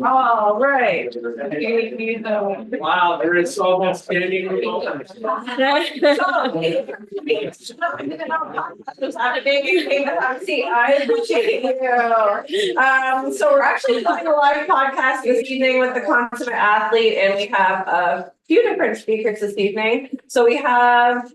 All right. Wow, there is so much standing room. I appreciate you. So we're actually doing a live podcast this evening with the consummate athlete, and we have a few different speakers this evening. So we have,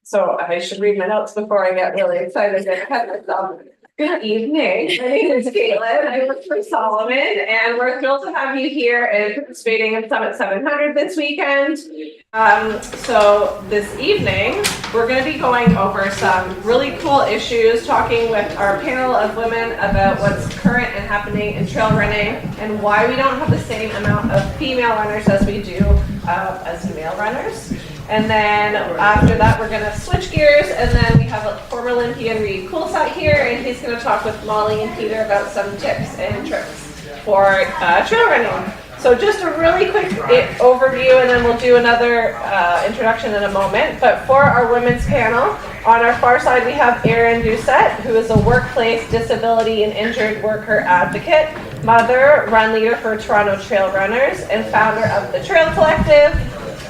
so I should read my notes before I get really excited and cut myself. Good evening. My name is Caitlin. I work for Solomon, and we're thrilled to have you here and participating in Summit 700 this weekend. So this evening, we're going to be going over some really cool issues, talking with our panel of women about what's current and happening in trail running and why we don't have the same amount of female runners as we do as male runners. And then after that, we're going to switch gears, and then we have a former Olympian Reed Coulsat here, and he's going to talk with Molly and Peter about some tips and tricks for trail running. So just a really quick overview, and then we'll do another introduction in a moment. But for our women's panel, on our far side, we have Erin Doucette, who is a workplace disability and injured worker advocate, mother, run leader for Toronto Trail Runners, and founder of the Trail Collective.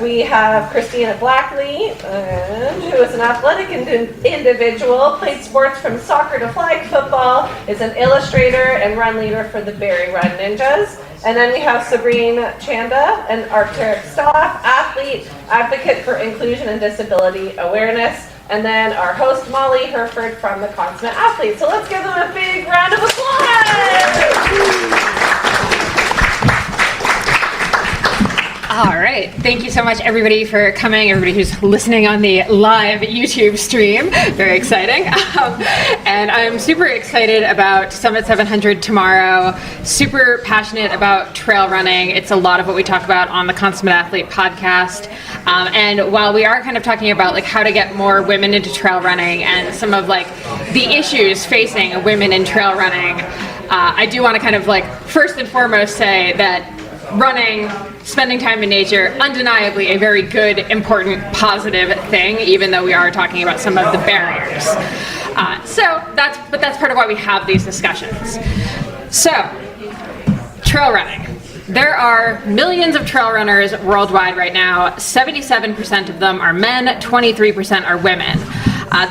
We have Christina Blackley, who is an athletic individual, played sports from soccer to flag football, is an illustrator and run leader for the Barrie Run Ninjas. And then we have Sabrina Chanda, an Arc'teryx staff, athlete, advocate for inclusion and disability awareness. And then our host, Molly Herford from the Consummate Athlete. So let's give them a big round of applause! All right. Thank you so much, everybody, for coming, everybody who's listening on the live YouTube stream. Very exciting. And I'm super excited about Summit 700 tomorrow. Super passionate about trail running. It's a lot of what we talk about on the Consummate Athlete podcast. And while we are kind of talking about like how to get more women into trail running and some of like the issues facing women in trail running, I do want to kind of like first and foremost say that running, spending time in nature, undeniably a very good, important, positive thing, even though we are talking about some of the barriers. But that's part of why we have these discussions. So, trail running. There are millions of trail runners worldwide right now. 77% of them are men, 23% are women.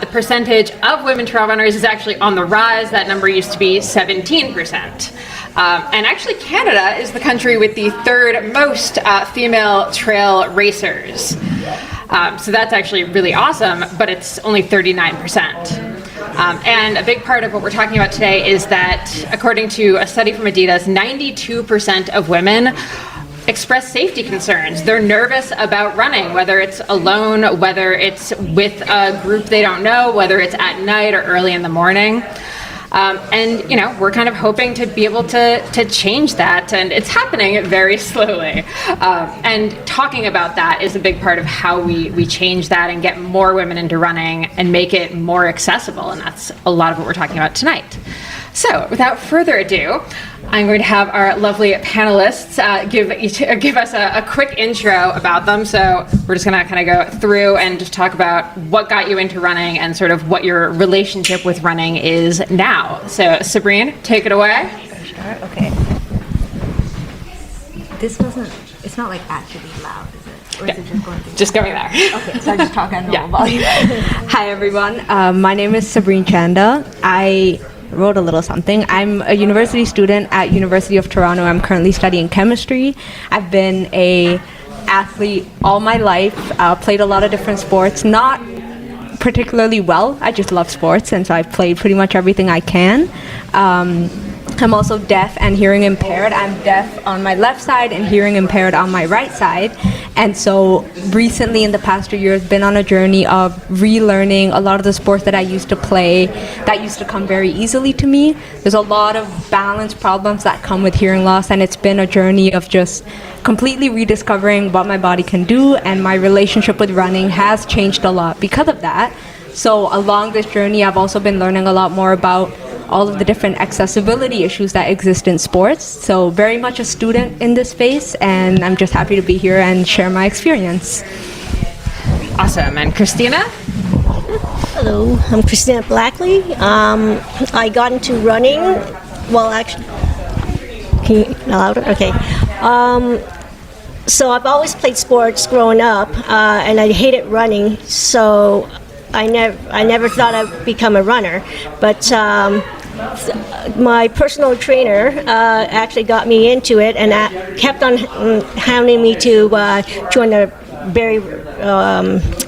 The percentage of women trail runners is actually on the rise. That number used to be 17%. And actually Canada is the country with the third most female trail racers. So that's actually really awesome, but it's only 39%. And a big part of what we're talking about today is that, according to a study from Adidas, 92% of women express safety concerns. They're nervous about running, whether it's alone, whether it's with a group they don't know, whether it's at night or early in the morning. And, you know, we're kind of hoping to be able to change that, and it's happening very slowly. And talking about that is a big part of how we change that and get more women into running and make it more accessible, and that's a lot of what we're talking about tonight. So, without further ado, I'm going to have our lovely panelists give us a quick intro about them. So we're just going to kind of go through and just talk about what got you into running and sort of what your relationship with running is now. So Sabrina, take it away. Okay. It's not like actually loud, is it? Or is it just going through? Just going there. Okay, so I just talk at normal volume. Hi everyone, my name is Sabrina Chanda. I wrote a little something. I'm a university student at University of Toronto. I'm currently studying chemistry. I've been a athlete all my life, played a lot of different sports, not particularly well. I just love sports, and so I've played pretty much everything I can. I'm also deaf and hearing impaired. I'm deaf on my left side and hearing impaired on my right side. And so recently in the past 2 years, been on a journey of relearning a lot of the sports that I used to play that used to come very easily to me. There's a lot of balance problems that come with hearing loss, and it's been a journey of just completely rediscovering what my body can do, and my relationship with running has changed a lot because of that. So along this journey, I've also been learning a lot more about all of the different accessibility issues that exist in sports. So very much a student in this space, and I'm just happy to be here and share my experience. Awesome. And Christina? Hello, I'm Christina Blackley. I got into running, well actually, can louder? Okay. So I've always played sports growing up, and I hated running. So I never thought I'd become a runner. But my personal trainer actually got me into it, and kept on hounding me to join the Barry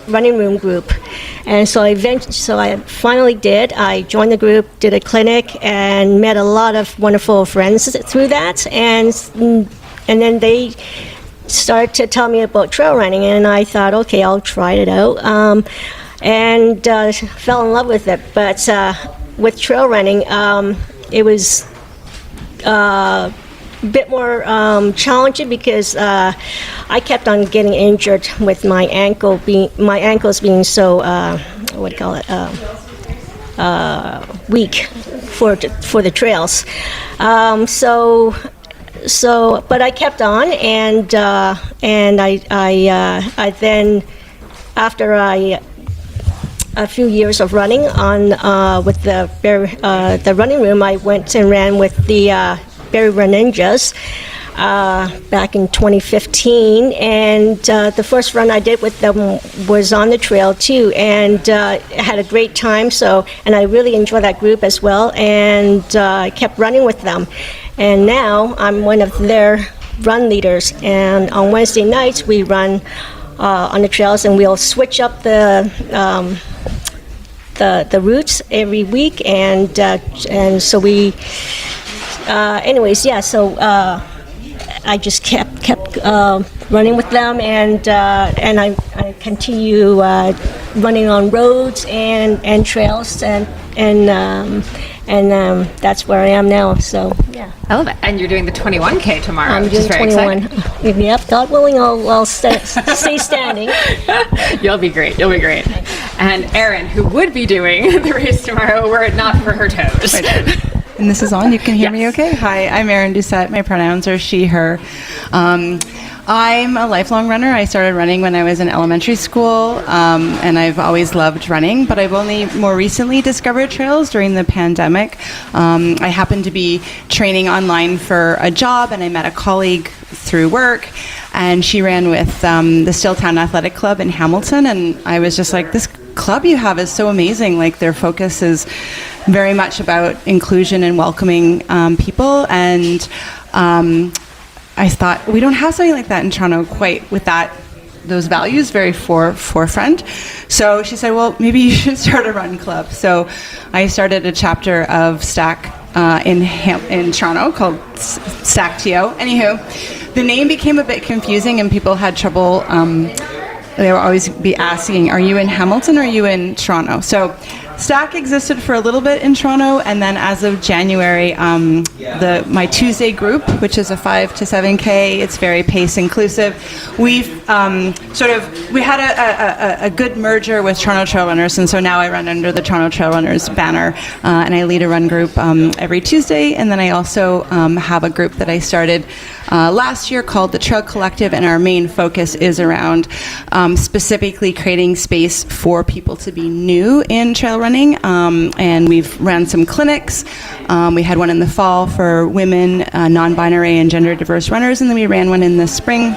running room group. And so I finally did. I joined the group, did a clinic, and met a lot of wonderful friends through that. And then they started to tell me about trail running, and I thought, okay, I'll try it out. And fell in love with it. But with trail running, it was a bit more challenging because I kept on getting injured with my ankles being so what do you call it, weak for the trails. But I kept on, and I then, after a few years of running on with the running room, I went and ran with the Barry Run Ninjas back in 2015, and the first run I did with them was on the trail too, and had a great time. And I really enjoy that group as well, and I kept running with them. And now I'm one of their run leaders, and on Wednesday nights we run on the trails, and we'll switch up the routes every week, and so we anyways, yeah, so I just kept running with them, and I continue running on roads and trails, and that's where I am now. So yeah, I love it. And you're doing the 21K tomorrow, I'm which doing is very 21. exciting. Yep, God willing, I'll stay standing. You'll be great. You'll be great. And Erin, who would be doing the race tomorrow were it not for her toes. And this is on. You can hear me Yes. okay? Hi, I'm Erin Doucette. My pronouns are she, her. I'm a lifelong runner. I started running when I was in elementary school, and I've always loved running, but I've only more recently discovered trails during the pandemic. I happened to be training online for a job, and I met a colleague through work, and she ran with the Stilltown Athletic Club in Hamilton, and I was just like, this club you have is so amazing. Like, their focus is very much about inclusion and welcoming people, and I thought, we don't have something like that in Toronto quite with those values very forefront. So she said, well, maybe you should start a run club. So I started a chapter of Stack in Toronto called Stack TO. Anywho, the name became a bit confusing, and people had trouble. They would always be asking, are you in Hamilton or are you in Toronto? So Stack existed for a little bit in Toronto, and then as of January, my Tuesday group, which is a 5 to 7K, it's very pace inclusive. We've we had a good merger with Toronto Trail Runners, and so now I run under the Toronto Trail Runners banner, and I lead a run group every Tuesday, and then I also have a group that I started last year called the Trail Collective, and our main focus is around specifically creating space for people to be new in trail running, and we've ran some clinics. We had one in the fall for women, non-binary and gender diverse runners, and then we ran one in the spring,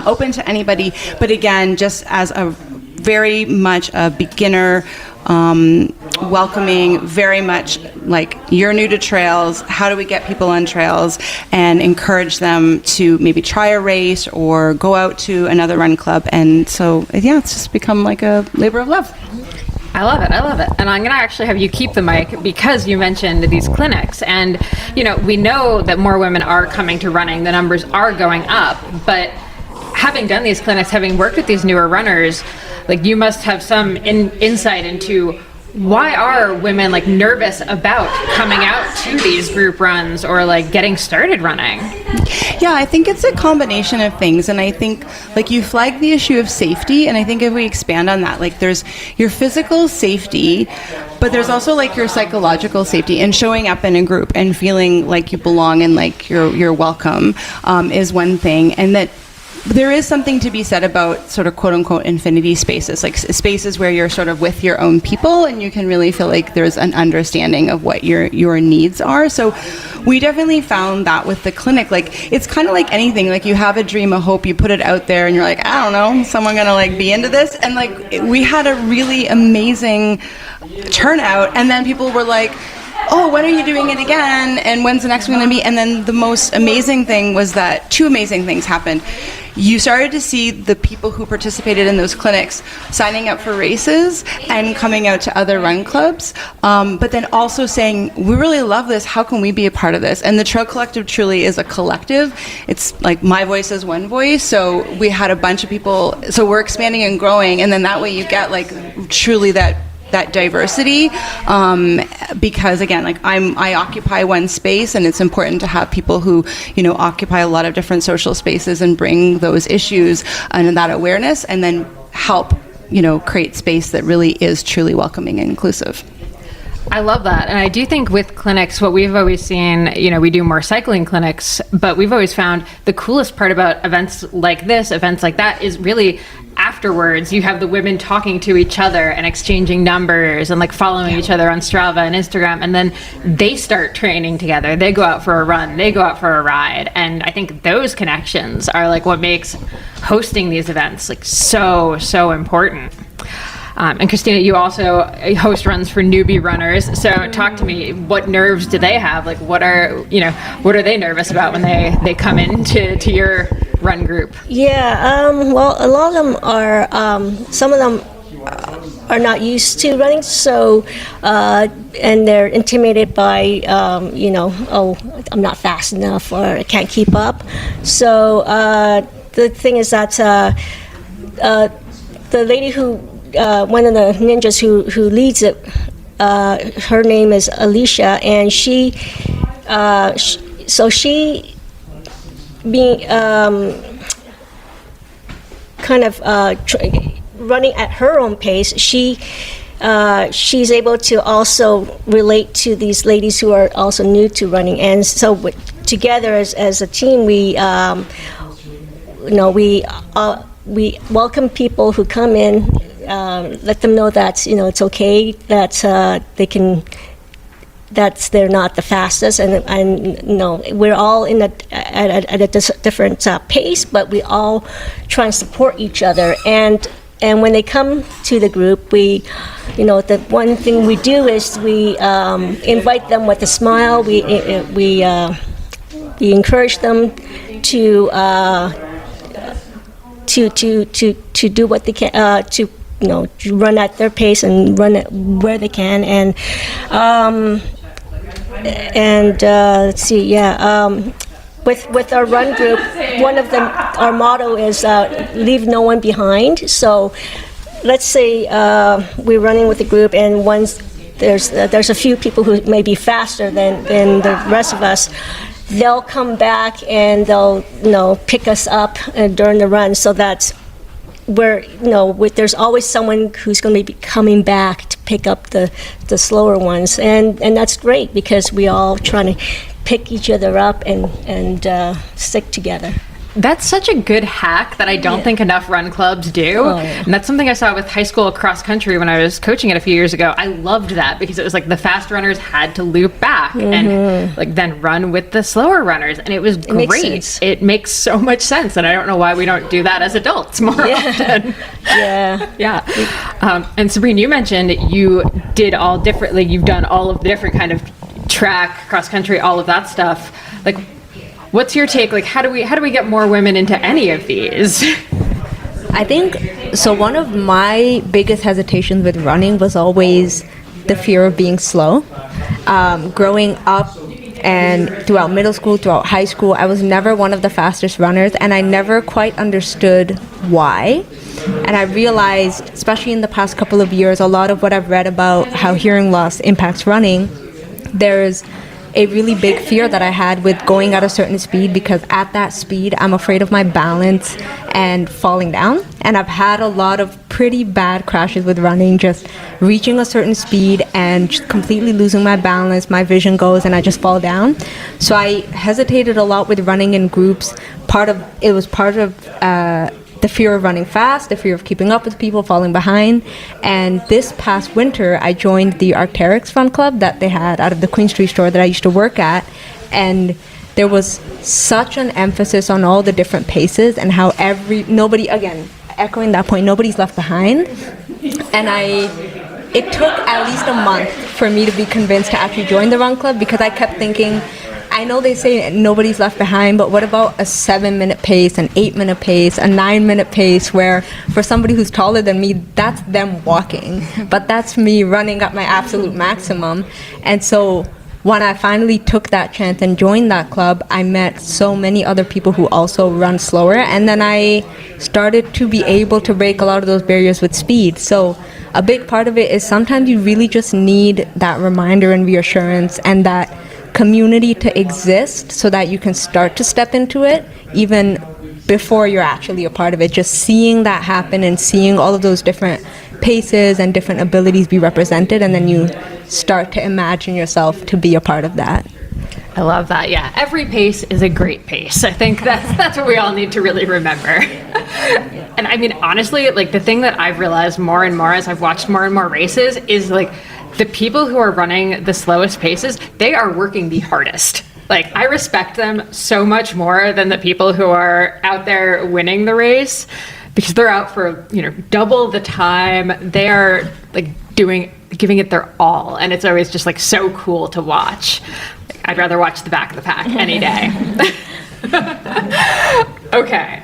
open to anybody, but again, just as a very much a beginner, welcoming, very much like, you're new to trails, how do we get people on trails, and encourage them to maybe try a race or go out to another run club. And so, yeah, it's just become like a labor of love. I love it. I love it. And I'm going to actually have you keep the mic because you mentioned these clinics. And, we know that more women are coming to running. The numbers are going up. But having done these clinics, having worked with these newer runners, like, you must have some insight into why are women nervous about coming out to these group runs or getting started running? Yeah, I think it's a combination of things, and I think you flag the issue of safety, and I think if we expand on that, there's your physical safety, but there's also your psychological safety, and showing up in a group and feeling like you belong and you're welcome is one thing, and that there is something to be said about sort of quote unquote infinity spaces, like spaces where you're sort of with your own people and you can really feel like there's an understanding of what your needs are. So we definitely found that with the clinic. Like, it's kind of like anything, like you have a dream, a hope, you put it out there and you're like, I don't know, someone gonna like be into this? And like, we had a really amazing turnout, and then people were like, oh, when are you doing it again? And when's the next one going to be? And then the most amazing thing was that two amazing things happened. You started to see the people who participated in those clinics signing up for races and coming out to other run clubs, but then also saying, we really love this, how can we be a part of this? And the Trail Collective truly is a collective. It's like my voice is one voice, so we had a bunch of people, so we're expanding and growing, and then that way you get like truly that diversity, because again, like I occupy one space, and it's important to have people who, you know, occupy a lot of different social spaces and bring those issues and that awareness, and then help, you know, create space that really is truly welcoming and inclusive. I love that. And I do think with clinics, what we've always seen, you know, we do more cycling clinics, but we've always found the coolest part about events like this, events like that, is really afterwards you have the women talking to each other and exchanging numbers and like following each other on Strava and Instagram, and then they start training together, they go out for a run, they go out for a ride, and I think those connections are like what makes hosting these events like so important. And Christina, you also host runs for newbie runners. So talk to me, what nerves do they have? Like, what are they nervous about when they come into your run group? Yeah, well, a lot of them are, some of them are not used to running, so, and they're intimidated by, oh, I'm not fast enough, or I can't keep up. So the thing is that the lady who, one of the ninjas who leads it, her name is Alicia, and she being kind of running at her own pace, she's able to also relate to these ladies who are also new to running, and so together as a team, we welcome people who come in, let them know that it's okay, that they can, that they're not the fastest, and we're all at a different pace, but we all try and support each other. And when they come to the group, we, the one thing we do is we invite them with a smile. We encourage them to do what they can, to run at their pace and run it where they can, and let's see, with our run group, one of them, our motto is leave no one behind. So let's say we're running with a group, and there's a few people who may be faster than the rest of us. They'll come back and they'll pick us up during the run, so that's where there's always someone who's going to be coming back to pick up the slower ones, and that's great, because we all trying to pick each other up and stick together. That's such a good hack that I don't think enough run clubs do. Oh, yeah. And that's something I saw with high school cross country when I was coaching it a few years ago. I loved that, because it was like the fast runners had to loop back and like then run with the slower runners, and it was great. It makes so much sense, and I don't know why we don't do that as adults more often. And Sabrina, you mentioned you did all differently. You've done all of the different kind of track, cross country, all of that stuff. Like, what's your take? Like, how do we get more women into any of these? I think, so one of my biggest hesitations with running was always the fear of being slow. Growing up and throughout middle school, throughout high school, I was never one of the fastest runners, and I never quite understood why. And I realized, especially in the past couple of years, a lot of what I've read about how hearing loss impacts running, there's a really big fear that I had with going at a certain speed, because at that speed I'm afraid of my balance and falling down. And I've had a lot of pretty bad crashes with running, just reaching a certain speed and just completely losing my balance, my vision goes, and I just fall down. So I hesitated a lot with running in groups. It was part of the fear of running fast, the fear of keeping up with people, falling behind. And this past winter, I joined the Arc'teryx Fun Club that they had out of the Queen Street store that I used to work at. And there was such an emphasis on all the different paces and how nobody, again, echoing that point, nobody's left behind. And it took at least a month for me to be convinced to actually join the run club, because I kept thinking, I know they say nobody's left behind, but what about a 7-minute pace, an 8-minute pace, a 9-minute pace, where for somebody who's taller than me, that's them walking, but that's me running at my absolute maximum. And so when I finally took that chance and joined that club, I met so many other people who also run slower, and then I started to be able to break a lot of those barriers with speed. So a big part of it is sometimes you really just need that reminder and reassurance and that community to exist so that you can start to step into it even before you're actually a part of it. Just seeing that happen and seeing all of those different paces and different abilities be represented, and then you start to imagine yourself to be a part of that. I love that. Yeah, every pace is a great pace. I think that's what we all need to really remember. And I mean, honestly, like the thing that I've realized more and more as I've watched more and more races is like the people who are running the slowest paces, they are working the hardest. Like, I respect them so much more than the people who are out there winning the race, because they're out for, double the time. They are like giving it their all. And it's always just like so cool to watch. I'd rather watch the back of the pack any day. Okay.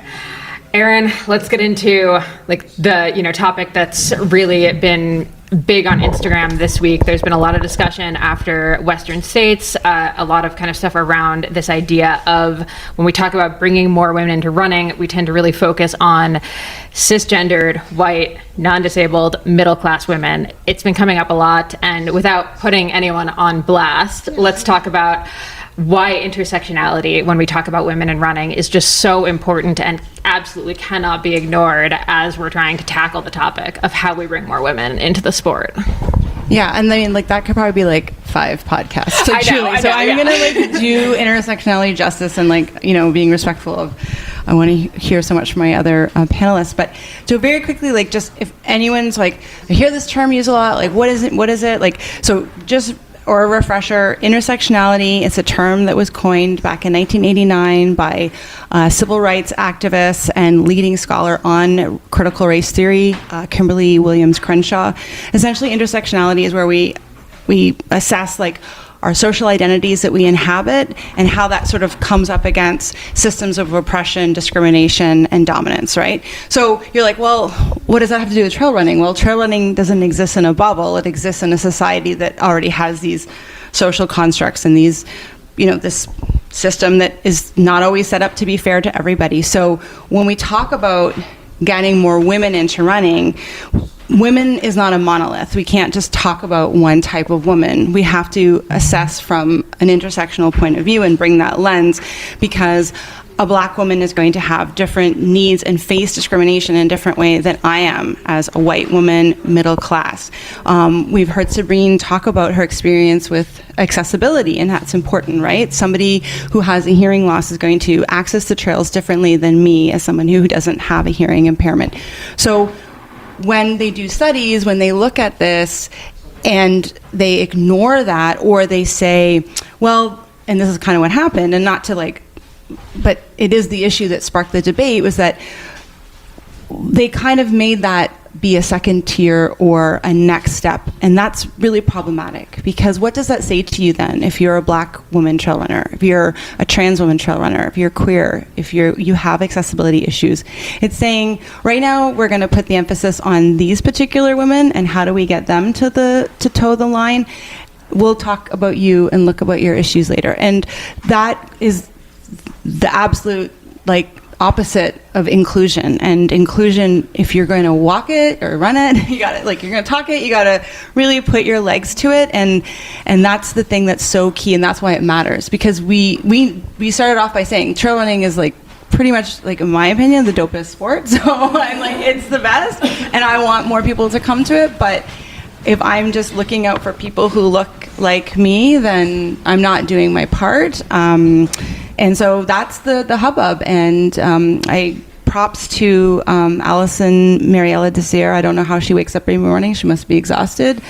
Erin, let's get into like the topic that's really been big on Instagram this week. There's been a lot of discussion after Western States, a lot of kind of stuff around this idea of when we talk about bringing more women into running, we tend to really focus on cisgendered, white, non-disabled, middle-class women. It's been coming up a lot, and without putting anyone on blast, let's talk about why intersectionality, when we talk about women in running, is just so important and absolutely cannot be ignored as we're trying to tackle the topic of how we bring more women into the sport. Yeah, and I mean, like, that could probably be like 5 podcasts. So I'm gonna like do intersectionality justice and being respectful of. I want to hear so much from my other panelists, but so very quickly, like, just if anyone's like, I hear this term used a lot, like, what is it? Like, so just. Or a refresher, intersectionality is a term that was coined back in 1989 by civil rights activists and leading scholar on critical race theory, Kimberly Williams Crenshaw. Essentially, intersectionality is where we assess like our social identities that we inhabit and how that sort of comes up against systems of oppression, discrimination, and dominance, right? So you're like, well, what does that have to do with trail running? Well, trail running doesn't exist in a bubble. It exists in a society that already has these social constructs and these, this system that is not always set up to be fair to everybody. So when we talk about getting more women into running, women is not a monolith. We can't just talk about one type of woman. We have to assess from an intersectional point of view and bring that lens, because a black woman is going to have different needs and face discrimination in a different way than I am as a white woman, middle class. We've heard Sabrine talk about her experience with accessibility, and that's important, right? Somebody who has a hearing loss is going to access the trails differently than me as someone who doesn't have a hearing impairment. So when they do studies, when they look at this and they ignore that, or they say, well, and this is kind of what happened, and not to like, but it is the issue that sparked the debate, was that they kind of made that be a second tier or a next step. And that's really problematic, because what does that say to you then if you're a black woman trail runner, if you're a trans woman trail runner, if you're queer, if you have accessibility issues? It's saying right now we're going to put the emphasis on these particular women and how do we get them to toe the line. We'll talk about you and look about your issues later. And that is the absolute opposite of inclusion. And inclusion, if you're going to walk it or run it, you got to you're going to talk it, you got to really put your legs to it. And that's the thing that's so key, and that's why it matters, because we started off by saying trail running is like pretty much, like, in my opinion, the dopest sport. So I'm like, it's the best, and I want more people to come to it. But if I'm just looking out for people who look like me, then I'm not doing my part. And so that's the hubbub. And I props to Allison Mariella Desir. I don't know how she wakes up every morning. She must be exhausted.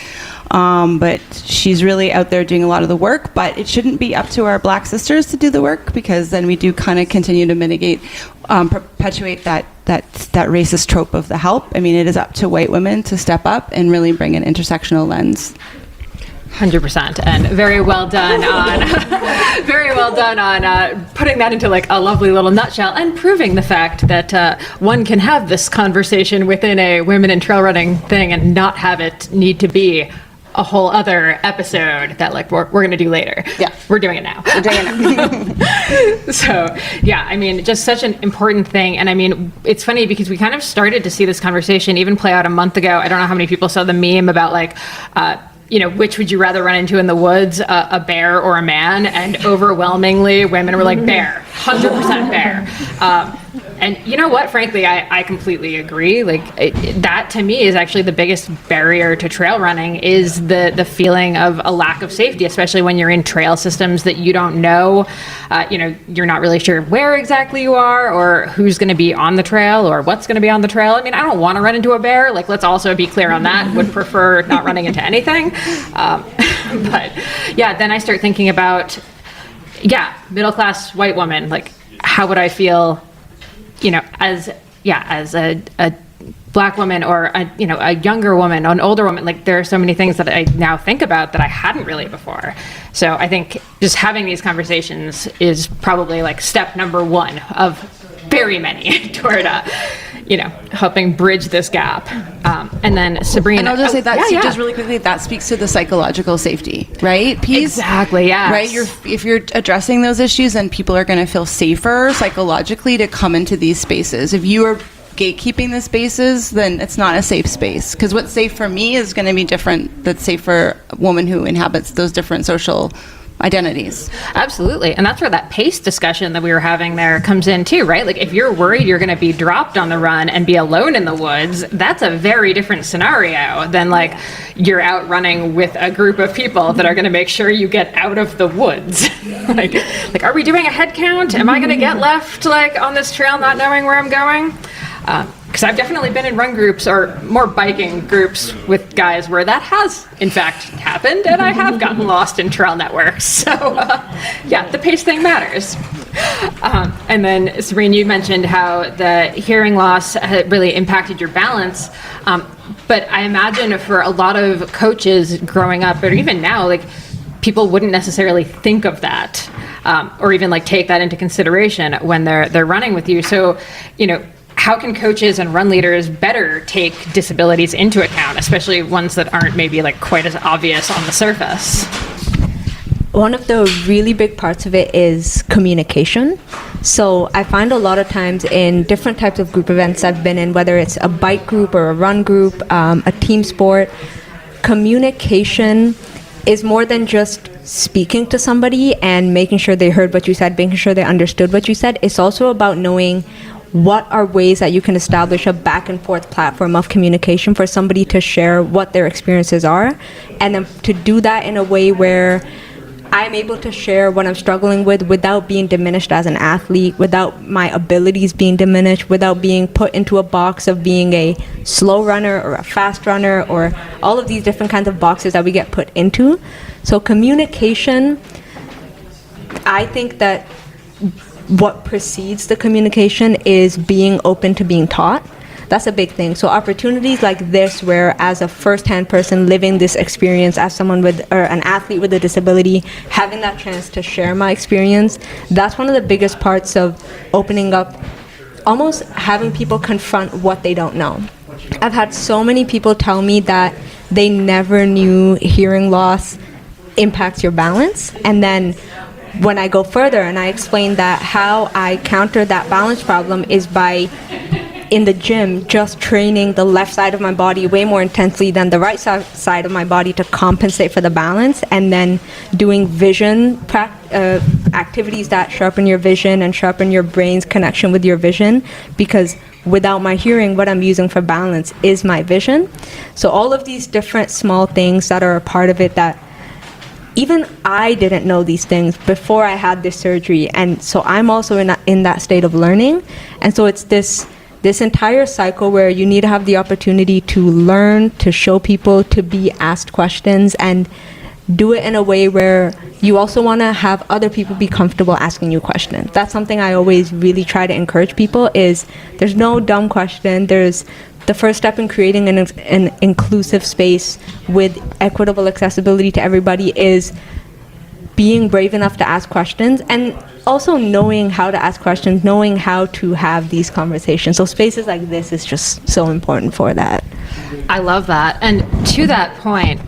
But she's really out there doing a lot of the work. But it shouldn't be up to our Black sisters to do the work, because then we do kind of continue to mitigate, perpetuate that racist trope of the help. I mean, it is up to white women to step up and really bring an intersectional lens. 100%, and very well done on putting that into like a lovely little nutshell and proving the fact that one can have this conversation within a women in trail running thing and not have it need to be a whole other episode that like we're going to do later. Yeah. We're doing it now. So yeah, I mean, just such an important thing. And I mean, it's funny because we kind of started to see this conversation even play out a month ago. I don't know how many people saw the meme about like, you know, which would you rather run into in the woods, a bear or a man? And overwhelmingly, women were like, bear, 100% bear. And you know what? Frankly, I completely agree. Like that to me is actually the biggest barrier to trail running is the feeling of a lack of safety, especially when you're in trail systems that you don't know. You know, you're not really sure where exactly you are or who's going to be on the trail or what's going to be on the trail. I mean, I don't want to run into a bear. Like, let's also be clear on that. Would prefer not running into anything. But yeah, then I start thinking about, middle-class white woman. Like, how would I feel, you know, as a Black woman or a younger woman, an older woman? Like, there are so many things that I now think about that I hadn't really before. So I think just having these conversations is probably like step number one of very many toward helping bridge this gap. And then Sabrina, and I'll just say that just really quickly, that speaks to the psychological safety, right? Piece. Exactly. Yeah. Right. If you're addressing those issues, then people are going to feel safer psychologically to come into these spaces. If you are gatekeeping the spaces, then it's not a safe space, because what's safe for me is going to be different that's safe for a woman who inhabits those different social identities. Absolutely. And that's where that pace discussion that we were having there comes in too, right? Like, if you're worried you're going to be dropped on the run and be alone in the woods, that's a very different scenario than like you're out running with a group of people that are going to make sure you get out of the woods. like, are we doing a head count? Am I going to get left like on this trail not knowing where I'm going? Because I've definitely been in run groups or more biking groups with guys where that has, in fact, happened, and I have gotten lost in trail networks. So, the pace thing matters. And then, Sabrina, you mentioned how the hearing loss had really impacted your balance. But I imagine for a lot of coaches growing up, or even now, like, people wouldn't necessarily think of that, or even like take that into consideration when they're running with you. So, you know, how can coaches and run leaders better take disabilities into account, especially ones that aren't maybe like quite as obvious on the surface? One of the really big parts of it is communication. So I find a lot of times in different types of group events I've been in, whether it's a bike group or a run group, a team sport, communication is more than just speaking to somebody and making sure they heard what you said, making sure they understood what you said. It's also about knowing what are ways that you can establish a back and forth platform of communication for somebody to share what their experiences are, and then to do that in a way where I'm able to share what I'm struggling with without being diminished as an athlete, without my abilities being diminished, without being put into a box of being a slow runner or a fast runner, or all of these different kinds of boxes that we get put into. So communication, I think that what precedes the communication is being open to being taught. That's a big thing. So opportunities like this, where as a first-hand person living this experience as someone with, or an athlete with a disability, having that chance to share my experience, that's one of the biggest parts of opening up, almost having people confront what they don't know. I've had so many people tell me that they never knew hearing loss impacts your balance, and then when I go further and I explain that how I counter that balance problem is by, in the gym, just training the left side of my body way more intensely than the right side of my body to compensate for the balance, and then doing vision activities that sharpen your vision and sharpen your brain's connection with your vision, because without my hearing, what I'm using for balance is my vision. So all of these different small things that are a part of it, that even I didn't know these things before I had this surgery. And so I'm also in that state of learning. And so it's this entire cycle where you need to have the opportunity to learn, to show people, to be asked questions, and do it in a way where you also want to have other people be comfortable asking you questions. That's something I always really try to encourage people, is there's no dumb question. There's the first step in creating an inclusive space with equitable accessibility to everybody is being brave enough to ask questions, and also knowing how to ask questions, knowing how to have these conversations. So spaces like this is just so important for that. I love that. And to that point,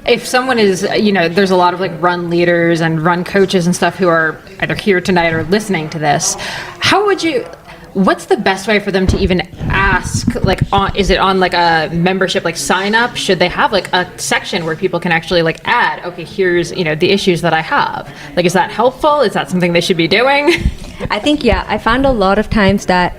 if someone is, there's a lot of like run leaders and run coaches and stuff who are either here tonight or listening to this, what's the best way for them to even ask, is it on like a membership, like sign up? Should they have like a section where people can actually like add, okay, here's, the issues that I have? Like, is that helpful? Is that something they should be doing? I think, yeah, I found a lot of times that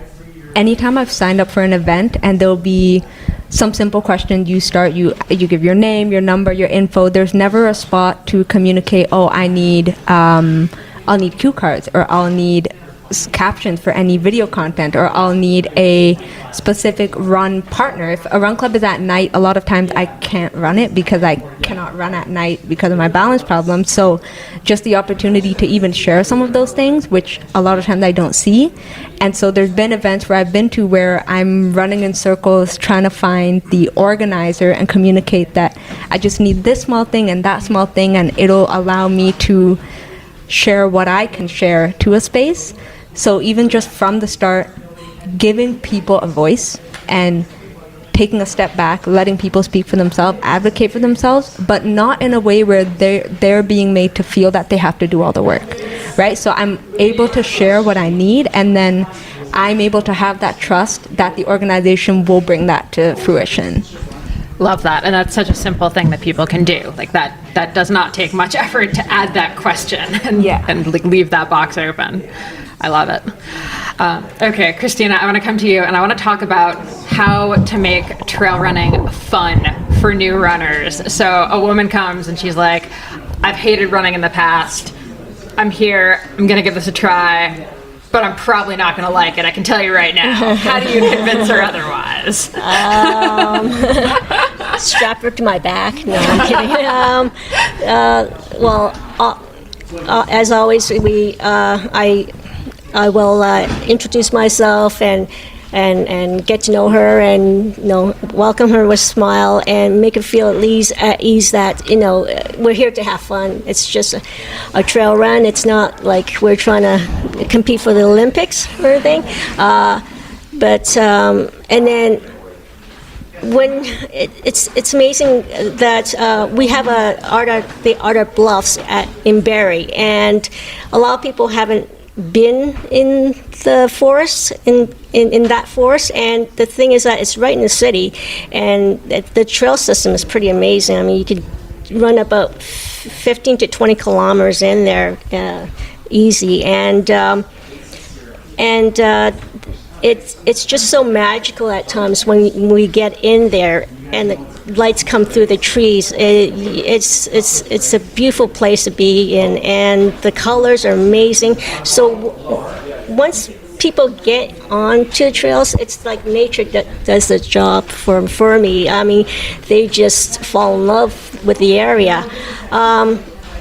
anytime I've signed up for an event and there'll be some simple question, you give your name, your number, your info. There's never a spot to communicate, I'll need cue cards, or I'll need captions for any video content, or I'll need a specific run partner. If a run club is at night, a lot of times I can't run it because I cannot run at night because of my balance problem. So just the opportunity to even share some of those things, which a lot of times I don't see. And so there's been events where I've been to where I'm running in circles trying to find the organizer and communicate that I just need this small thing and that small thing, and it'll allow me to share what I can share to a space. So even just from the start, giving people a voice and taking a step back, letting people speak for themselves, advocate for themselves, but not in a way where they're being made to feel that they have to do all the work, right? So I'm able to share what I need, and then I'm able to have that trust that the organization will bring that to fruition. Love that. And that's such a simple thing that people can do. Like that does not take much effort to add that question and leave that box open. I love it. Okay, Christina, I want to come to you and I want to talk about how to make trail running fun for new runners. So a woman comes and she's like, I've hated running in the past. I'm here. I'm going to give this a try, but I'm probably not going to like it. I can tell you right now. How do you convince her otherwise? Strap her to my back. No, I'm kidding. As always, I will introduce myself and get to know her, and welcome her with a smile and make her feel at ease that we're here to have fun. It's just a trail run. It's not like we're trying to compete for the Olympics or anything. And then when it's amazing that we have the Art Bluffs in Barrie, and a lot of people haven't been in the forest, in that forest, and the thing is that it's right in the city, and the trail system is pretty amazing. I mean, you could run about 15 to 20 kilometers in there easy, and it's just so magical at times when we get in there and the lights come through the trees. It's a beautiful place to be in, and the colors are amazing. So once people get onto the trails, it's like nature that does the job for me. I mean, they just fall in love with the area.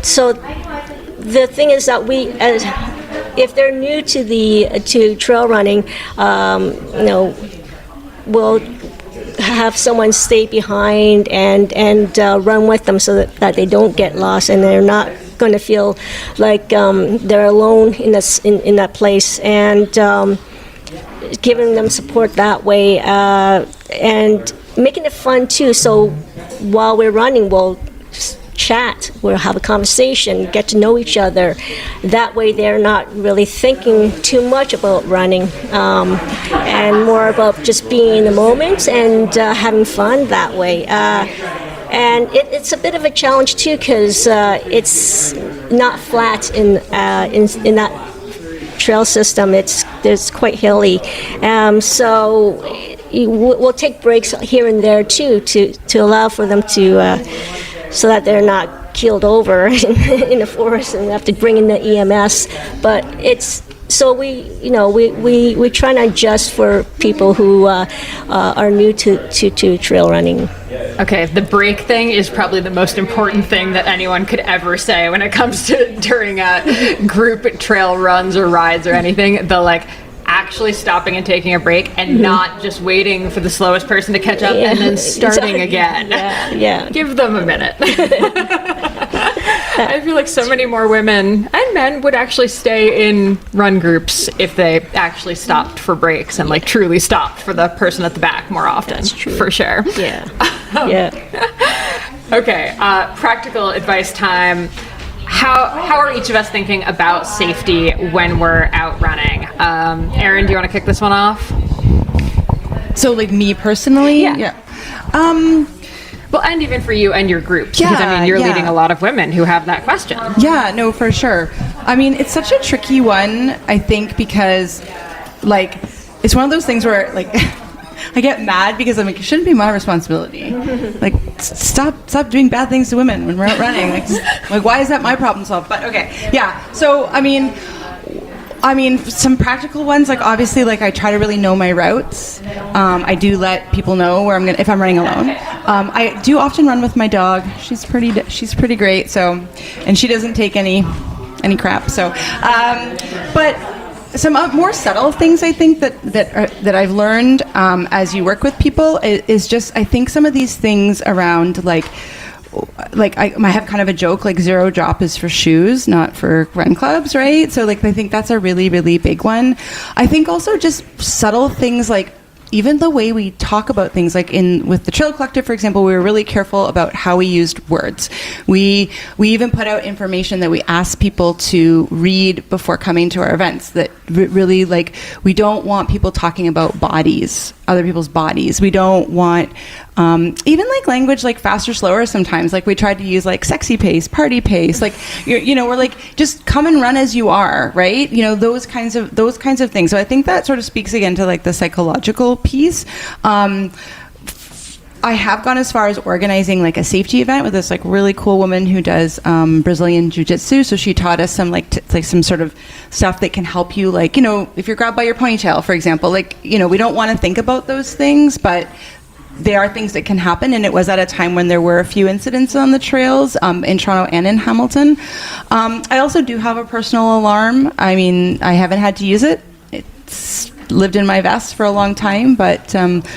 So the thing is that if they're new to trail running, we'll have someone stay behind and run with them so that they don't get lost and they're not going to feel like they're alone in that place, and giving them support that way, and making it fun too. So while we're running, we'll chat, we'll have a conversation, get to know each other. That way they're not really thinking too much about running, and more about just being in the moment and having fun that way. And it's a bit of a challenge too, because it's not flat in that trail system. It's quite hilly, so we'll take breaks here and there too to allow for them to so that they're not keeled over in the forest and have to bring in the EMS. But it's so we try and adjust for people who are new to trail running. Okay, the break thing is probably the most important thing that anyone could ever say when it comes to during group trail runs or rides or anything. The actually stopping and taking a break and not just waiting for the slowest person to catch up and then starting again. Yeah. Give them a minute. I feel like so many more women and men would actually stay in run groups if they actually stopped for breaks and truly stopped for the person at the back more often. That's true. For sure. Yeah. Yeah. Okay, practical advice time. How are each of us thinking about safety when we're out running? Erin, do you want to kick this one off? So me personally? Yeah. Well, and even for you and your groups, Yeah, because you're yeah. leading a lot of women who have that question. Yeah, no, for sure. It's such a tricky one, I think, because it's one of those things where I get mad because it shouldn't be my responsibility. Stop doing bad things to women when we're out running. Why is that my problem solved? But okay, yeah. So some practical ones, obviously, I try to really know my routes. I do let people know where I'm gonna if I'm running alone. I do often run with my dog. She's pretty great. So, and she doesn't take any crap. So, but some more subtle things I think that I've learned as you work with people is just I think some of these things around I have kind of a joke, 0 drop is for shoes, not for run clubs, right? So I think that's a really, really big one. I think also just subtle things even the way we talk about things, with the Trail Collective, for example, we were really careful about how we used words. We even put out information that we asked people to read before coming to our events that really, we don't want people talking about bodies, other people's bodies. We don't want even language fast or slower sometimes. We tried to use sexy pace, party pace. We're just come and run as you are, right? Those kinds of things. So I think that sort of speaks again to the psychological piece. I have gone as far as organizing a safety event with this really cool woman who does Brazilian jiu-jitsu. So she taught us some some sort of stuff that can help you if you're grabbed by your ponytail, for example, we don't want to think about those things, but they are things that can happen, and it was at a time when there were a few incidents on the trails in Toronto and in Hamilton. I also do have a personal alarm. I haven't had to use it. It's lived in my vest for a long time, but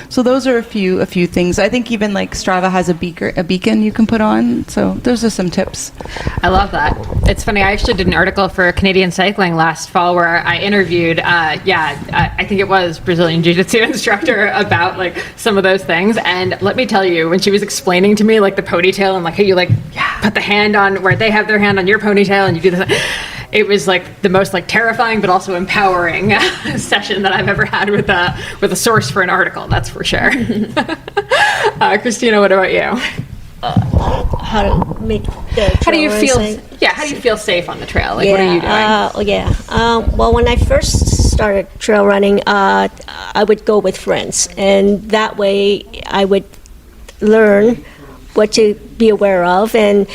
so those are a few things. I think even Strava has a beacon you can put on. So those are some tips. I love that. It's funny. I actually did an article for Canadian Cycling last fall where I interviewed, I think it was Brazilian Jiu-Jitsu instructor about some of those things. And let me tell you, when she was explaining to me the ponytail and how you put the hand on where they have their hand on your ponytail and you do this. It was the most terrifying but also empowering session that I've ever had with a source for an article. That's for sure. Christina, what about you? How to make the How do you trail feel? racing. Yeah, how do you feel safe on the trail? What are you doing? Well, when I first started trail running, I would go with friends, and that way I would learn what to be aware of, and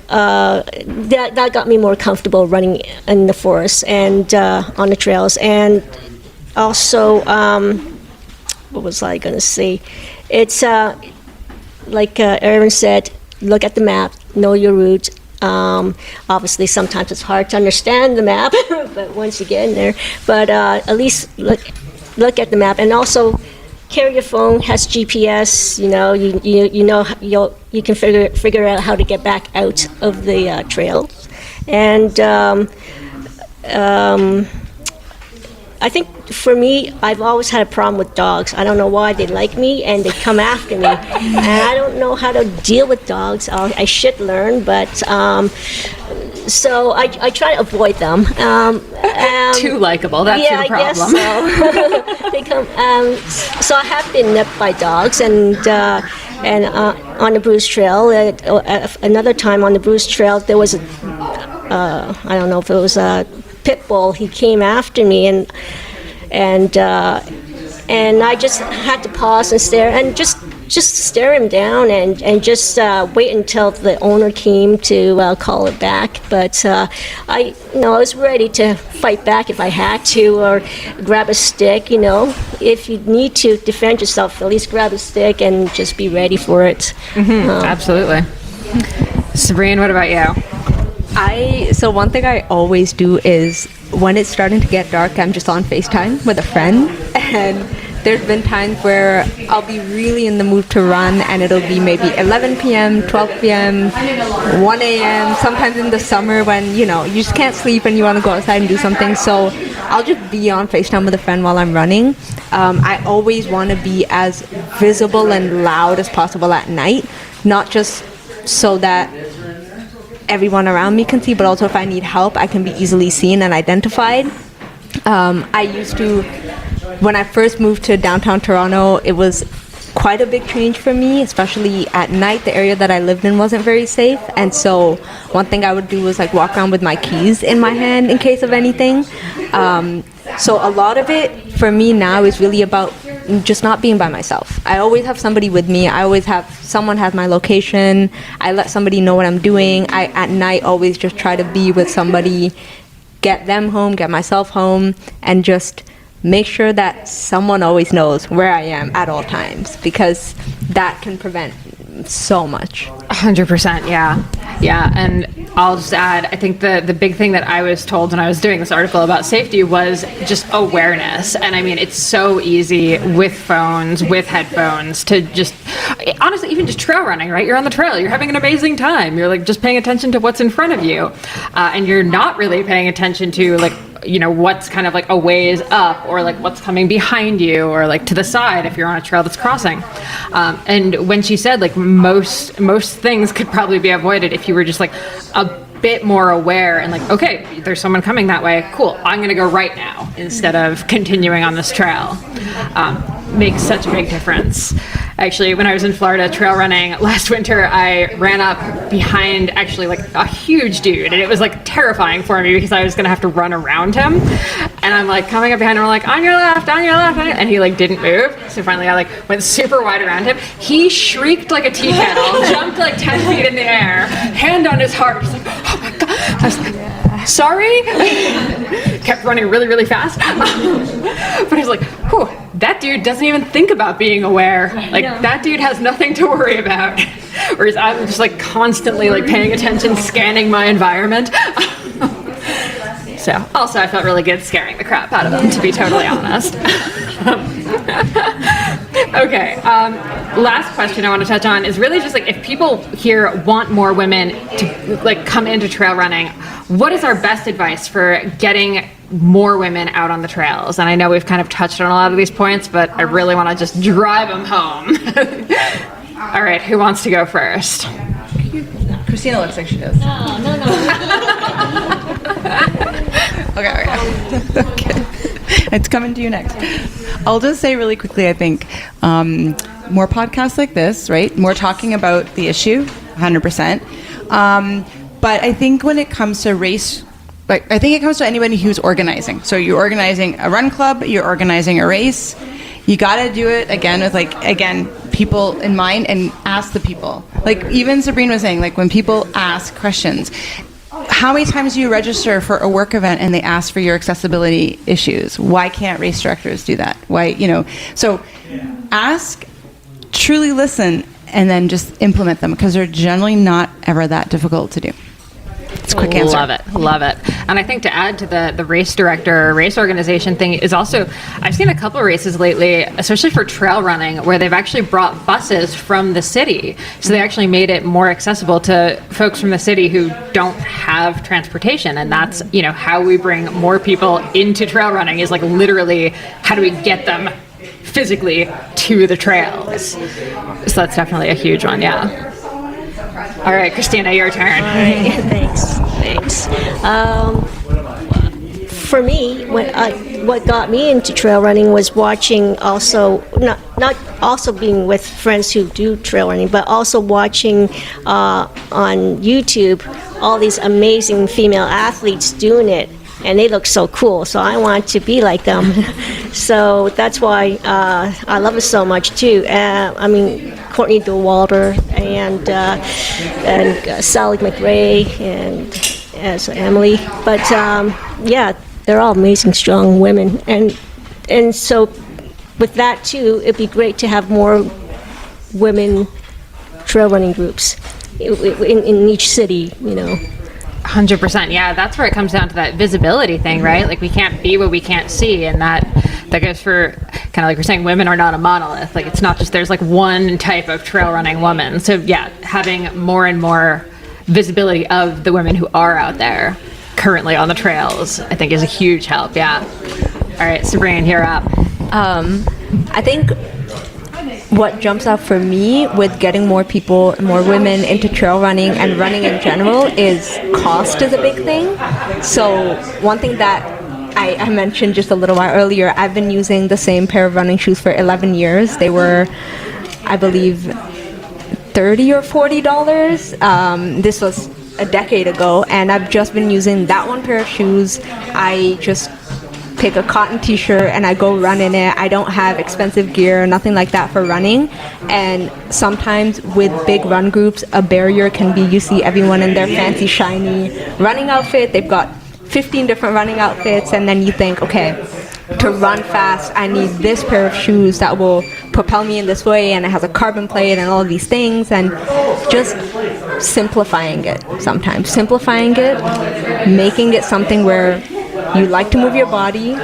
that got me more comfortable running in the forest and on the trails. And also, what was I going to say? It's like Erin said, look at the map, know your route. Obviously, sometimes it's hard to understand the map, but once you get in there, but at least look at the map, and also carry your phone, has GPS. You can figure out how to get back out of the trail, and I think for me, I've always had a problem with dogs. I don't know why. They like me and they come after me, and I don't know how to deal with dogs. I should learn, but so I try to avoid them. Too likable. That's yeah, your problem. I guess so. They come, so I have been nipped by dogs, and on the Bruce Trail. Another time on the Bruce Trail, there was I don't know if it was a pit bull. He came after me, and I just had to pause and stare and just stare him down and just wait until the owner came to call it back. But I was ready to fight back if I had to, or grab a stick. If you need to defend yourself, at least grab a stick and just be ready for it. Absolutely. Sabrine, what about you? So one thing I always do is when it's starting to get dark, I'm just on FaceTime with a friend, and there's been times where I'll be really in the mood to run, and it'll be maybe 11 p.m., 12 p.m., 1 a.m., sometimes in the summer when, you just can't sleep and you want to go outside and do something. So I'll just be on FaceTime with a friend while I'm running. I always want to be as visible and loud as possible at night, not just so that everyone around me can see, but also if I need help, I can be easily seen and identified. I used to, when I first moved to downtown Toronto, it was quite a big change for me, especially at night. The area that I lived in wasn't very safe, and so one thing I would do was walk around with my keys in my hand in case of anything. So a lot of it for me now is really about just not being by myself. I always have somebody with me. I always have someone has my location. I let somebody know what I'm doing. I at night always just try to be with somebody, get them home, get myself home, and just make sure that someone always knows where I am at all times, because that can prevent so much. 100%, yeah. And I'll just add, I think the big thing that I was told when I was doing this article about safety was just awareness. And I mean, it's so easy with phones, with headphones, to just, honestly, even just trail running, right? You're on the trail, you're having an amazing time. You're just paying attention to what's in front of you. And you're not really paying attention to what's kind of a ways up, or what's coming behind you, or to the side if you're on a trail that's crossing. And when she said most things could probably be avoided if you were just a bit more aware and okay, there's someone coming that way, cool, I'm gonna go right now instead of continuing on this trail. Makes such a big difference. Actually, when I was in Florida trail running last winter, I ran up behind actually a huge dude, and it was terrifying for me because I was gonna have to run around him, and I'm coming up behind him, I'm on your left, and he didn't move. So finally I went super wide around him. He shrieked like a tea kettle, jumped 10 feet in the air, hand on his heart, he's oh my god. I was sorry. Kept running really, really fast. But he's whew, that dude doesn't even think about being aware. That dude has nothing to worry about. Whereas I'm just constantly paying attention, scanning my environment. So also I felt really good scaring the crap out of him, to be totally honest. Okay, last question I want to touch on is really just if people here want more women to come into trail running, what is our best advice for getting more women out on the trails? And I know we've kind of touched on a lot of these points, but I really want to just drive them home. All right, who wants to go first? Christina looks like she does. Okay. It's coming to you next. I'll just say really quickly, I think more podcasts like this, right? More talking about the issue, 100%. But I think when it comes to race, I think it comes to anybody who's organizing. So you're organizing a run club, you're organizing a race. You got to do it again with people in mind, and ask the people. Even Sabrine was saying, when people ask questions. How many times do you register for a work event and they ask for your accessibility issues? Why can't race directors do that? Why, so ask, truly listen, and then just implement them, because they're generally not ever that difficult to do. It's a quick answer. Love it. And I think to add to the race director, race organization thing is also, I've seen a couple of races lately, especially for trail running, where they've actually brought buses from the city. So they actually made it more accessible to folks from the city who don't have transportation. And that's, how we bring more people into trail running is literally how do we get them physically to the trails. So that's definitely a huge one, yeah. All right, Christina, your turn. All right, thanks. Thanks. For me, what got me into trail running was watching also, not also being with friends who do trail running, but also watching on YouTube all these amazing female athletes doing it. And they look so cool, so I want to be like them. So that's why I love it so much too. I mean, Courtney Dauwalter and Sally McRae and as Emily. But yeah, they're all amazing, strong women. And so with that too, it'd be great to have more women trail running groups in each city, you know. 100%. Yeah, that's where it comes down to that visibility thing, right? Like we can't be what we can't see, and that goes for kind of like we're saying, women are not a monolith. Like it's not just there's like one type of trail running woman. So yeah, having more and more visibility of the women who are out there currently on the trails, I think is a huge help. Yeah. All right, Sabrina, you're up. I think what jumps out for me with getting more people, more women into trail running and running in general is cost is a big thing. So one thing that I mentioned just a little while earlier, I've been using the same pair of running shoes for 11 years. They were, I believe, $30 or $40. This was a decade ago, and I've just been using that one pair of shoes. I just pick a cotton t-shirt and I go run in it. I don't have expensive gear, nothing like that for running. And sometimes with big run groups, a barrier can be you see everyone in their fancy shiny running outfit. They've got 15 different running outfits, and then you think, okay, to run fast I need this pair of shoes that will propel me in this way, and it has a carbon plate and all of these things. And just simplifying it sometimes, making it something where you like to move your body,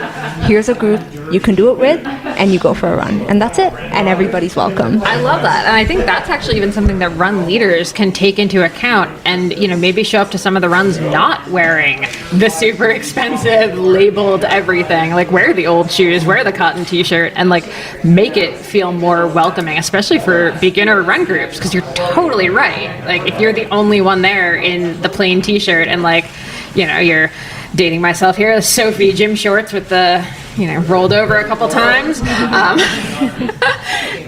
here's a group you can do it with, and you go for a run. And that's it. And everybody's welcome. I love that. And I think that's actually even something that run leaders can take into account and, you know, maybe show up to some of the runs not wearing the super expensive labeled everything. Like wear the old shoes, wear the cotton t-shirt, and like make it feel more welcoming, especially for beginner run groups, because you're totally right. Like if you're the only one there in the plain t-shirt and like, you know, you're dating myself here, Sophie gym shorts with the, you know, rolled over a couple times.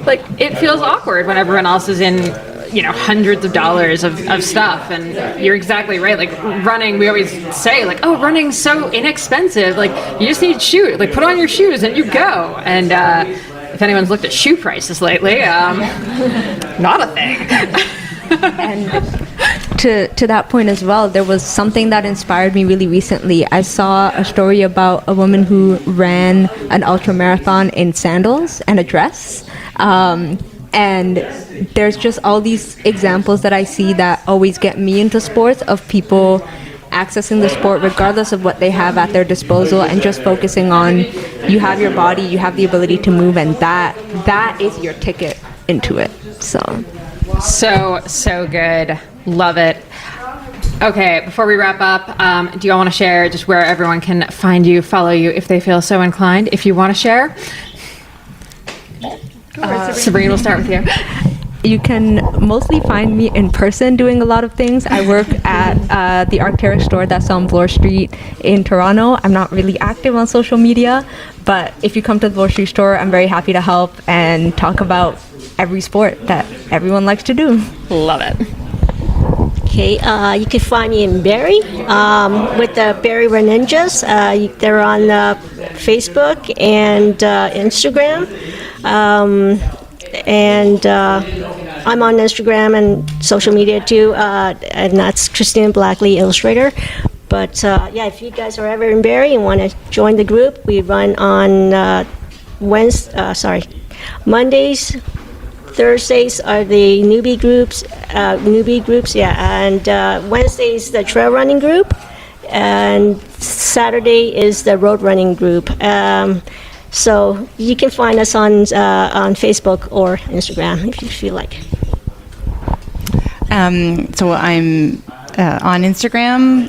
Like it feels awkward when everyone else is in, you know, hundreds of dollars of stuff. And you're exactly right. Like running, we always say like, oh, running's so inexpensive. Like you just need shoes, like put on your shoes and you go. And if anyone's looked at shoe prices lately, not a thing. And to that point as well, there was something that inspired me really recently. I saw a story about a woman who ran an ultra marathon in sandals and a dress. And there's just all these examples that I see that always get me into sports, of people accessing the sport regardless of what they have at their disposal, and just focusing on, you have your body, you have the ability to move, and that is your ticket into it. So good. Love it. Okay, before we wrap up, do you all want to share just where everyone can find you, follow you if they feel so inclined? If you want to share. Sabrina, we'll start with you. You can mostly find me in person doing a lot of things. I work at the Arc'teryx store that's on Bloor Street in Toronto. I'm not really active on social media, but if you come to the Bloor Street store, I'm very happy to help and talk about every sport that everyone likes to do. Love it. Okay, you can find me in Barrie with the Barrie Run Ninjas. They're on Facebook and Instagram. And I'm on Instagram and social media too, and that's Christina Blackley, illustrator. But yeah, if you guys are ever in Barrie and want to join the group, we run on Mondays. Thursdays are the newbie groups, and Wednesdays the trail running group, and Saturday is the road running group. So you can find us on Facebook or Instagram if you feel like. So I'm on Instagram.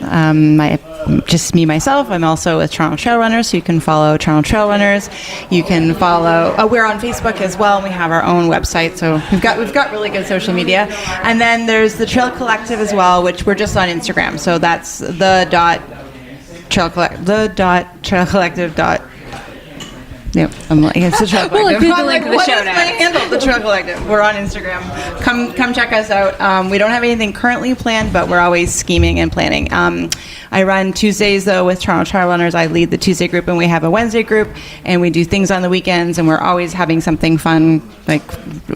Just me, myself. I'm also with Toronto Trail Runners, so you can follow Toronto Trail Runners. You can follow, we're on Facebook as well, and we have our own website, so we've got really good social media. And then there's the Trail Collective as well, which we're just on Instagram, so that's Trail Collective. Yep, I'm like, it's the Trail Collective. We'll include the link in the What show is my notes. handle? The Trail Collective. We're on Instagram. Come check us out. We don't have anything currently planned, but we're always scheming and planning. I run Tuesdays though with Toronto Trail Runners. I lead the Tuesday group, and we have a Wednesday group, and we do things on the weekends, and we're always having something fun. Like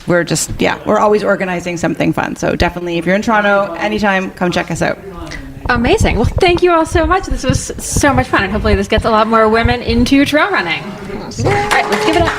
we're always organizing something fun. So definitely, if you're in Toronto, anytime, come check us out. Amazing. Well, thank you all so much. This was so much fun, and hopefully this gets a lot more women into trail running. All right, let's give it up.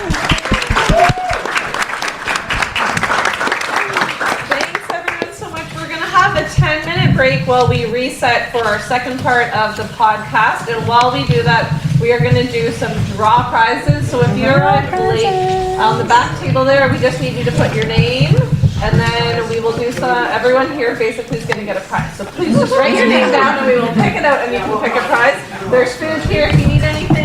Thanks everyone so much. We're gonna have a 10-minute break while we reset for our second part of the podcast. And while we do that, we are gonna do some draw prizes. So if you arrived late on the back table there, we just need you to put your name. And then we will do some, everyone here basically is gonna get a prize. So please just write your name down and we will pick it out and you can pick a prize. There's food here if you need anything.